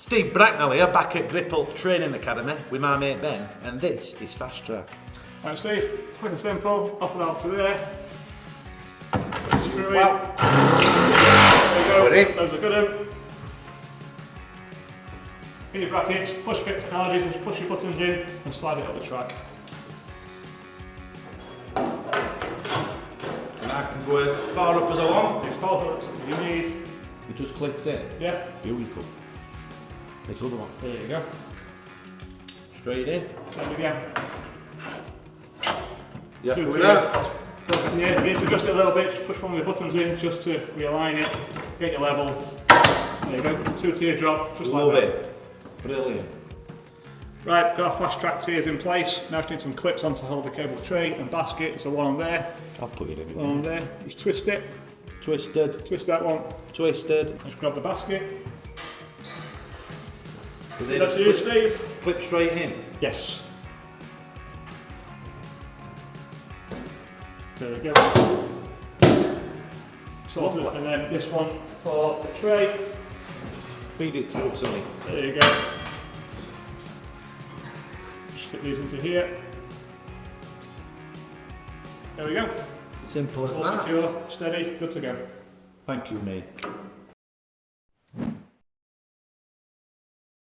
Steve Bracknall here, back at Gripple Training Academy with my mate Ben, and this is Fast Trak. Right Steve, it's quick and simple, up and out to there. Screw in. Wow. There you go, We're in. those are good. In your brackets, push fit technologies and just push your buttons in and slide it up the track. And I can go as far up as I want. It's far up as you need. It just clicks in. Yeah. Beautiful. This other one. There you go. Straight in. Same again. Yeah, Two with to that. yeah, you need to adjust it a little bit, just push one of the buttons in just to realign it, get your level. There you go, 2-tier drop, just Love like that. it. Brilliant. Right, got our Fast Trak tiers in place. Now just need some clips on to hold the cable tray and basket. So one on there, I'll put it in. one on there. Just twist it, Twisted. twist that one. Twisted. Just grab the basket. Is Is that to you, Steve? Clip straight in. Yes. There we go. Sorted. And then this one for the tray. Feed it through to me. There you go. Just fit these into here. There we go. Simple as All that. secure, steady, good to go. Thank you, mate.